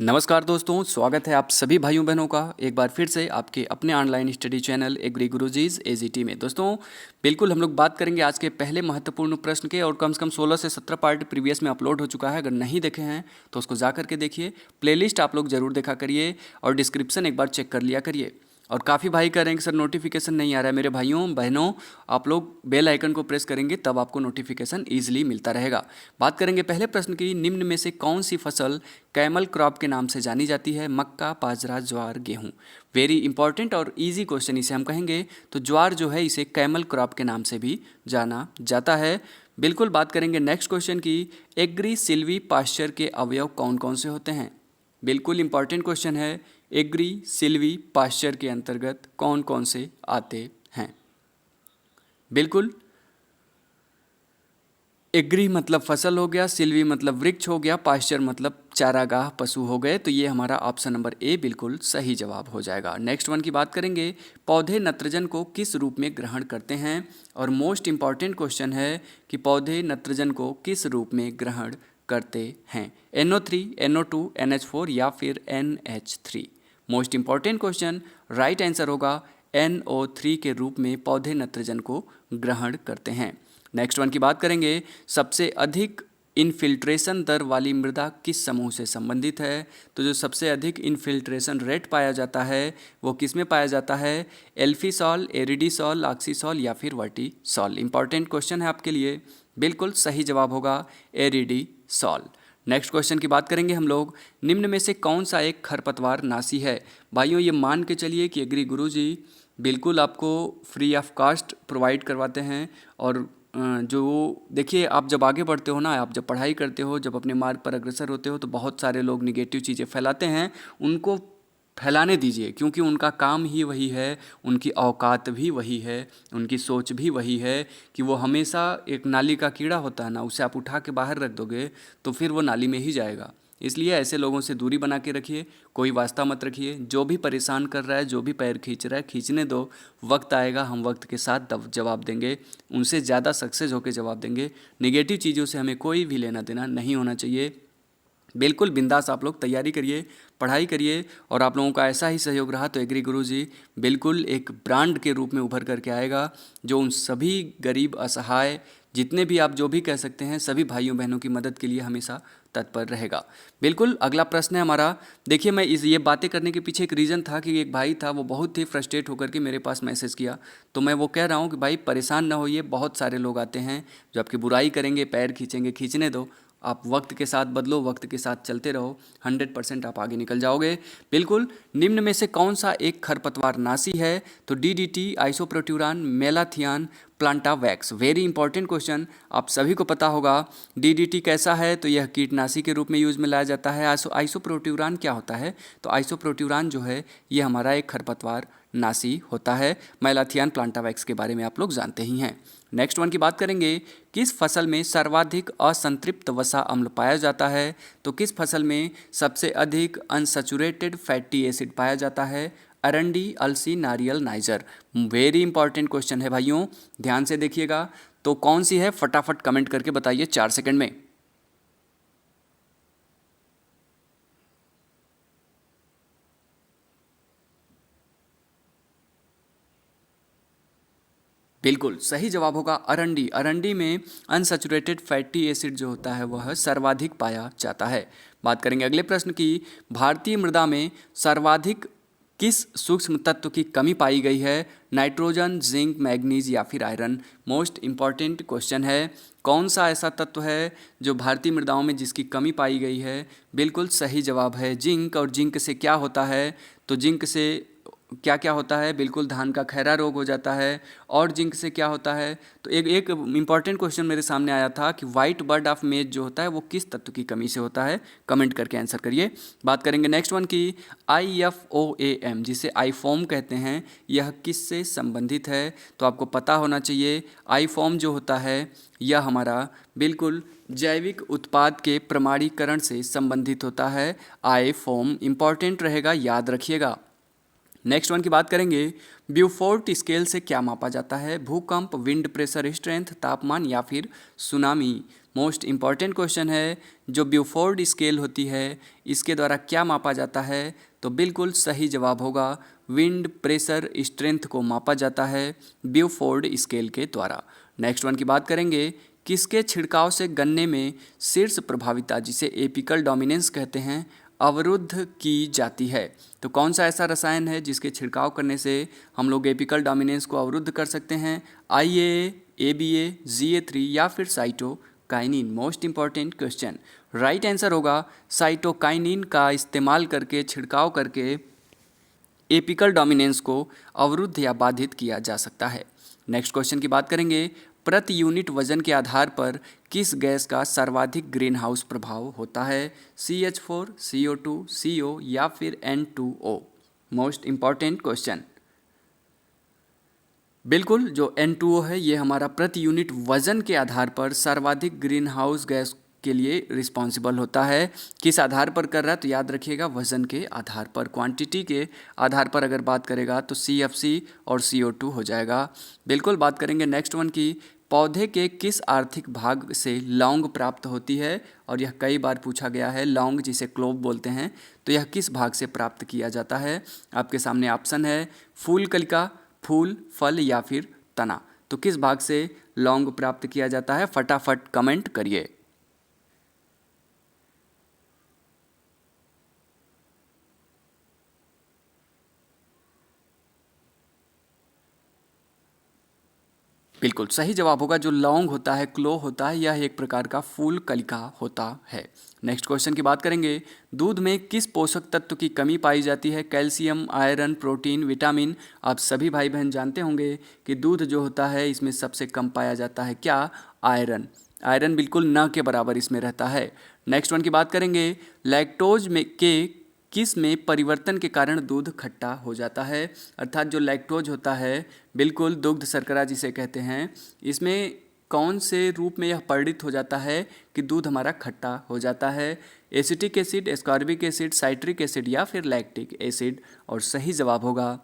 नमस्कार दोस्तों, स्वागत है आप सभी भाइयों बहनों का एक बार फिर से आपके अपने online study channel agri Gurujis AGT में। दोस्तों बिल्कुल हम लोग बात करेंगे आज के पहले महत्वपूर्ण प्रश्न के, और कम से कम 16 से 17 पार्ट प्रीवियस में अपलोड हो चुका है। अगर नहीं देखे हैं तो उसको जा करके देखिए, प्लेलिस्ट आप लोग ज़रूर देखा करिए और डिस्क्रिप्शन एक बार चेक कर लिया करिए। और काफ़ी भाई कह रहे हैं कि सर नोटिफिकेशन नहीं आ रहा है। मेरे भाइयों बहनों, आप लोग बेल आइकन को प्रेस करेंगे तब आपको नोटिफिकेशन ईजिली मिलता रहेगा। बात करेंगे पहले प्रश्न की, निम्न में से कौन सी फसल कैमल क्रॉप के नाम से जानी जाती है? मक्का, बाजरा, ज्वार, गेहूँ। वेरी इंपॉर्टेंट और ईजी क्वेश्चन इसे हम कहेंगे। तो ज्वार जो है इसे कैमल क्रॉप के नाम से भी जाना जाता है। बिल्कुल बात करेंगे नेक्स्ट क्वेश्चन की, एग्री सिल्वी पास्चर के अवयव कौन कौन से होते हैं? बिल्कुल इंपॉर्टेंट क्वेश्चन है। एग्री सिल्वी पास्चर के अंतर्गत कौन कौन से आते हैं? बिल्कुल, एग्री मतलब फसल हो गया, सिल्वी मतलब वृक्ष हो गया, पास्चर मतलब चारागाह पशु हो गए। तो ये हमारा ऑप्शन नंबर ए बिल्कुल सही जवाब हो जाएगा। नेक्स्ट वन की बात करेंगे, पौधे नत्रजन को किस रूप में ग्रहण करते हैं? और मोस्ट इंपॉर्टेंट क्वेश्चन है कि पौधे नत्रजन को किस रूप में ग्रहण करते हैं? NO3, NO2, NH4 या फिर NH3? Most important question, right answer होगा NO3 के रूप में पौधे नत्रजन को ग्रहण करते हैं। नेक्स्ट वन की बात करेंगे, सबसे अधिक इनफिल्ट्रेशन दर वाली मृदा किस समूह से संबंधित है? तो जो सबसे अधिक इनफिल्ट्रेशन रेट पाया जाता है वो किस में पाया जाता है? एल्फीसॉल, एरिडीसॉल, ऑक्सीसॉल या फिर वर्टीसॉल? इंपॉर्टेंट क्वेश्चन है आपके लिए। बिल्कुल सही जवाब होगा एरिडीसॉल। नेक्स्ट क्वेश्चन की बात करेंगे हम लोग, निम्न में से कौन सा एक खरपतवार नाशी है? भाइयों ये मान के चलिए कि एग्री गुरुजी बिल्कुल आपको फ्री ऑफ कास्ट प्रोवाइड करवाते हैं। और जो देखिए, आप जब आगे बढ़ते हो ना, आप जब पढ़ाई करते हो, जब अपने मार्ग पर अग्रसर होते हो, तो बहुत सारे लोग निगेटिव चीज़ें फैलाते हैं। उनको फैलाने दीजिए, क्योंकि उनका काम ही वही है, उनकी औकात भी वही है, उनकी सोच भी वही है कि वो हमेशा एक नाली का कीड़ा होता है ना, उसे आप उठा के बाहर रख दोगे तो फिर वो नाली में ही जाएगा। इसलिए ऐसे लोगों से दूरी बना के रखिए, कोई वास्ता मत रखिए। जो भी परेशान कर रहा है, जो भी पैर खींच रहा है, खींचने दो। वक्त आएगा, हम वक्त के साथ जवाब देंगे, उनसे ज़्यादा सक्सेस होकर जवाब देंगे। नेगेटिव चीज़ों से हमें कोई भी लेना देना नहीं होना चाहिए। बिल्कुल बिंदास आप लोग तैयारी करिए, पढ़ाई करिए, और आप लोगों का ऐसा ही सहयोग रहा तो एग्री गुरुजी बिल्कुल एक ब्रांड के रूप में उभर करके आएगा, जो उन सभी गरीब, असहाय, जितने भी आप जो भी कह सकते हैं, सभी भाइयों बहनों की मदद के लिए हमेशा तत्पर रहेगा। बिल्कुल अगला प्रश्न है हमारा। देखिए, मैं ये बातें करने के पीछे एक रीज़न था कि एक भाई था, वो बहुत ही फ्रस्ट्रेट होकर के मेरे पास मैसेज किया। तो मैं वो कह रहा हूँ कि भाई परेशान ना होइए, बहुत सारे लोग आते हैं जो आपकी बुराई करेंगे, पैर खींचेंगे, खींचने दो। आप वक्त के साथ बदलो, वक्त के साथ चलते रहो, 100% आप आगे निकल जाओगे। बिल्कुल, निम्न में से कौन सा एक खरपतवार नाशी है? तो DDT, isoproturon, malathion, Plantvax. Very important question, आप सभी को पता होगा। DDT कैसा है? तो यह कीटनाशी के रूप में यूज में लाया जाता है। आइसोप्रोट्यूरान क्या होता है? तो आइसोप्रोट्यूरान जो है ये हमारा एक खरपतवार नाशी होता है। मेलाथियान, प्लांटावैक्स के बारे में आप लोग जानते ही हैं। नेक्स्ट वन की बात करेंगे, किस फसल में सर्वाधिक असंतृप्त वसा अम्ल पाया जाता है? तो किस फसल में सबसे अधिक अनसैचुरेटेड फैटी एसिड पाया जाता है? अरंडी, अलसी, नारियल, नाइजर। वेरी इंपॉर्टेंट क्वेश्चन है भाइयों, ध्यान से देखिएगा। तो कौन सी है, फटाफट कमेंट करके बताइए 4 सेकंड में। बिल्कुल सही जवाब होगा अरंडी। अरंडी में अनसैचुरेटेड फैटी एसिड जो होता है वह सर्वाधिक पाया जाता है। बात करेंगे अगले प्रश्न की, भारतीय मृदा में सर्वाधिक किस सूक्ष्म तत्व की कमी पाई गई है? नाइट्रोजन, जिंक, मैग्नीज या फिर आयरन? मोस्ट इंपॉर्टेंट क्वेश्चन है। कौन सा ऐसा तत्व है जो भारतीय मृदाओं में जिसकी कमी पाई गई है? बिल्कुल सही जवाब है जिंक। और जिंक से क्या होता है? तो जिंक से क्या क्या होता है? बिल्कुल धान का खैरा रोग हो जाता है। और जिंक से क्या होता है? तो एक इम्पॉर्टेंट क्वेश्चन मेरे सामने आया था कि वाइट बर्ड ऑफ मेज जो होता है वो किस तत्व की कमी से होता है? कमेंट करके आंसर करिए। बात करेंगे नेक्स्ट वन की, IFOAM जिसे आईफॉर्म कहते हैं, यह किससे संबंधित है? तो आपको पता होना चाहिए, आईफॉर्म जो होता है यह हमारा बिल्कुल जैविक उत्पाद के प्रमाणीकरण से संबंधित होता है। आईफॉर्म इंपॉर्टेंट रहेगा, याद रखिएगा। नेक्स्ट वन की बात करेंगे, ब्यूफोर्ट स्केल से क्या मापा जाता है? भूकंप, विंड प्रेशर स्ट्रेंथ, तापमान या फिर सुनामी? मोस्ट इम्पॉर्टेंट क्वेश्चन है। जो ब्यूफोर्ट स्केल होती है इसके द्वारा क्या मापा जाता है? तो बिल्कुल सही जवाब होगा विंड प्रेशर स्ट्रेंथ को मापा जाता है ब्यूफोर्ट स्केल के द्वारा। नेक्स्ट वन की बात करेंगे, किसके छिड़काव से गन्ने में शीर्ष प्रभाविता, जिसे एपिकल डोमिनेंस कहते हैं, अवरुद्ध की जाती है? तो कौन सा ऐसा रसायन है जिसके छिड़काव करने से हम लोग एपिकल डोमिनेंस को अवरुद्ध कर सकते हैं? IAA, ABA, GA3 या फिर cytokinin? Most important question. Right answer होगा साइटोकाइनिन का इस्तेमाल करके, छिड़काव करके एपिकल डोमिनेंस को अवरुद्ध या बाधित किया जा सकता है। नेक्स्ट क्वेश्चन की बात करेंगे, प्रति यूनिट वजन के आधार पर किस गैस का सर्वाधिक ग्रीन हाउस प्रभाव होता है? CH4, CO2, CO या फिर N2O? Most important question. बिल्कुल, जो N2O है ये हमारा प्रति यूनिट वजन के आधार पर सर्वाधिक ग्रीन हाउस गैस के लिए रिस्पॉन्सिबल होता है। किस आधार पर कर रहा है? तो याद रखिएगा वजन के आधार पर, क्वांटिटी के आधार पर अगर बात करेगा तो CFC और CO2 हो जाएगा। बिल्कुल बात करेंगे नेक्स्ट वन की, पौधे के किस आर्थिक भाग से लौंग प्राप्त होती है? और यह कई बार पूछा गया है। लौंग जिसे क्लोव बोलते हैं, तो यह किस भाग से प्राप्त किया जाता है? आपके सामने ऑप्शन है फूल कलिका, फूल, फल या फिर तना। तो किस भाग से लौंग प्राप्त किया जाता है? फटाफट कमेंट करिए। बिल्कुल सही जवाब होगा, जो लौंग होता है, क्लो होता है, यह एक प्रकार का फूल कलिका होता है। नेक्स्ट क्वेश्चन की बात करेंगे, दूध में किस पोषक तत्व की कमी पाई जाती है? Calcium, iron, protein, vitamin? आप सभी भाई बहन जानते होंगे कि दूध जो होता है इसमें सबसे कम पाया जाता है क्या? आयरन। आयरन बिल्कुल न के बराबर इसमें रहता है। नेक्स्ट वन की बात करेंगे, लैक्टोज में के किस में परिवर्तन के कारण दूध खट्टा हो जाता है? अर्थात जो लैक्टोज होता है, बिल्कुल दुग्ध शर्करा जिसे कहते हैं, इसमें कौन से रूप में यह परिणित हो जाता है कि दूध हमारा खट्टा हो जाता है? Acetic acid, ascorbic acid, citric acid या फिर लैक्टिक एसिड? और सही जवाब होगा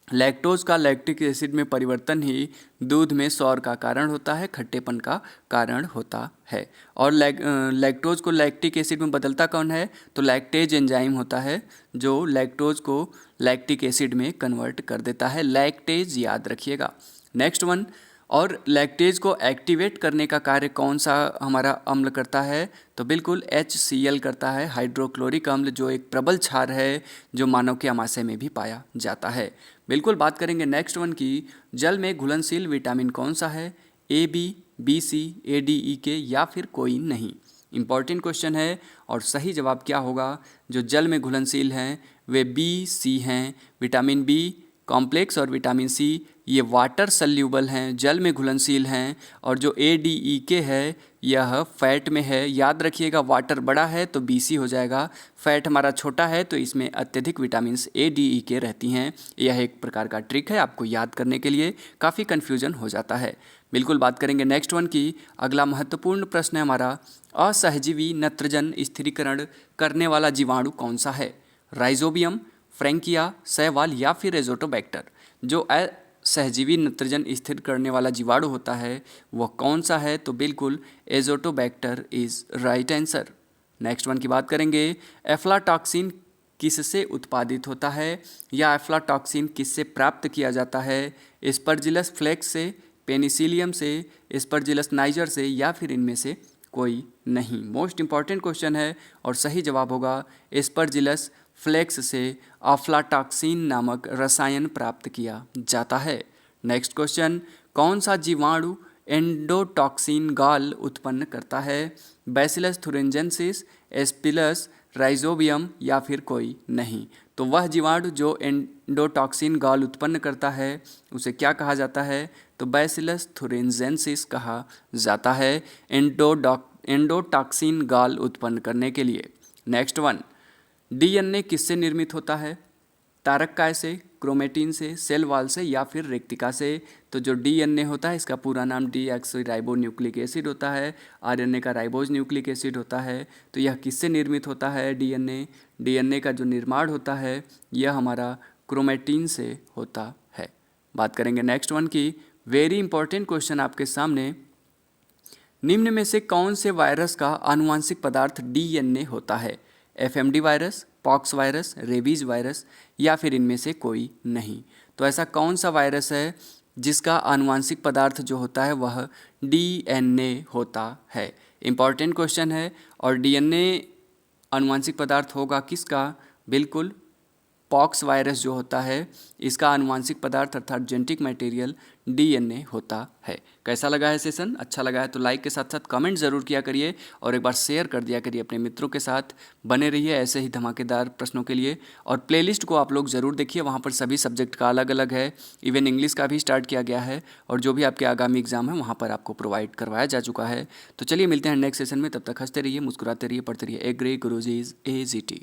लैक्टोज का लैक्टिक एसिड में परिवर्तन ही दूध में सौर का कारण होता है, खट्टेपन का कारण होता है। और लैक्टोज को लैक्टिक एसिड में बदलता कौन है? तो लैक्टेज एंजाइम होता है जो लैक्टोज को लैक्टिक एसिड में कन्वर्ट कर देता है। लैक्टेज याद रखिएगा। नेक्स्ट वन, और लैक्टेज को एक्टिवेट करने का कार्य कौन सा हमारा अम्ल करता है? तो बिल्कुल HCl करता है, हाइड्रोक्लोरिक अम्ल, जो एक प्रबल क्षार है जो मानव के आमाशय में भी पाया जाता है। बिल्कुल बात करेंगे नेक्स्ट वन की, जल में घुलनशील विटामिन कौन सा है? AB, BC, ADE या फिर कोई नहीं? इंपॉर्टेंट क्वेश्चन है। और सही जवाब क्या होगा? जो जल में घुलनशील हैं वे BC हैं। विटामिन B कॉम्प्लेक्स और विटामिन C ये वाटर सल्यूबल हैं, जल में घुलनशील हैं। और जो ADE है यह फैट में है। याद रखिएगा, वाटर बड़ा है तो BC हो जाएगा, फैट हमारा छोटा है तो इसमें अत्यधिक विटामिन ADE रहती हैं। यह एक प्रकार का ट्रिक है आपको याद करने के लिए, काफ़ी कन्फ्यूजन हो जाता है। बिल्कुल बात करेंगे नेक्स्ट वन की। अगला महत्वपूर्ण प्रश्न है हमारा, असहजीवी नत्रजन स्थिरीकरण करने वाला जीवाणु कौन सा है? राइजोबियम, फ्रैंकिया, शैवाल या फिर एजोटोबैक्टर? जो असहजीवी नत्रजन स्थिर करने वाला जीवाणु होता है वह कौन सा है? तो बिल्कुल Azotobacter is right answer. Next one की बात करेंगे, एफ्लाटॉक्सिन किससे उत्पादित होता है? या एफ्लाटॉक्सिन किससे प्राप्त किया जाता है? एस्परजिलस फ्लेक्स से, पेनिसिलियम से, एस्परजिलस नाइजर से या फिर इनमें से कोई नहीं? मोस्ट इंपॉर्टेंट क्वेश्चन है और सही जवाब होगा एस्परजिलस फ्लेक्स से अफ्लाटॉक्सिन नामक रसायन प्राप्त किया जाता है। नेक्स्ट क्वेश्चन, कौन सा जीवाणु एंडोटॉक्सिन गाल उत्पन्न करता है? बैसिलस थुरिंजेंसिस, एस्पिलस, राइजोबियम या फिर कोई नहीं? तो वह जीवाणु जो एंडोटॉक्सिन गाल उत्पन्न करता है उसे क्या कहा जाता है? तो बैसिलस थुरिंजेंसिस कहा जाता है एंडोटॉक्सिन गाल उत्पन्न करने के लिए। नेक्स्ट वन, DNA किससे निर्मित होता है? तारक काय से, क्रोमेटिन से, सेल वॉल से या फिर रेक्टिका से? तो जो DNA होता है इसका पूरा नाम डीऑक्सीराइबो न्यूक्लिक एसिड होता है। RNA का राइबोज न्यूक्लिक एसिड होता है। तो यह किससे निर्मित होता है? DNA का जो निर्माण होता है यह हमारा क्रोमेटिन से होता है। बात करेंगे नेक्स्ट वन की, वेरी इंपॉर्टेंट क्वेश्चन आपके सामने, निम्न में से कौन से वायरस का आनुवांशिक पदार्थ डीएनए होता है? FMD virus, pox virus, rabies virus या फिर इनमें से कोई नहीं। तो ऐसा कौन सा वायरस है जिसका आनुवांशिक पदार्थ जो होता है वह डीएनए होता है? इम्पॉर्टेंट क्वेश्चन है। और डीएनए आनुवांशिक पदार्थ होगा किसका? बिल्कुल पॉक्स वायरस जो होता है इसका आनुवांशिक पदार्थ अर्थात जेनेटिक मटेरियल डीएनए होता है। कैसा लगा है सेशन? अच्छा लगा है तो लाइक के साथ साथ कमेंट ज़रूर किया करिए और एक बार शेयर कर दिया करिए अपने मित्रों के साथ। बने रहिए ऐसे ही धमाकेदार प्रश्नों के लिए। और प्लेलिस्ट को आप लोग ज़रूर देखिए, वहाँ पर सभी सब्जेक्ट का अलग अलग है, इवन इंग्लिश का भी स्टार्ट किया गया है और जो भी आपके आगामी एग्जाम है वहाँ पर आपको प्रोवाइड करवाया जा चुका है। तो चलिए मिलते हैं नेक्स्ट सेशन में, तब तक हंसते रहिए, मुस्कुराते रहिए, पढ़ते रहिए। ए ग्रे गुरुजीज AGT।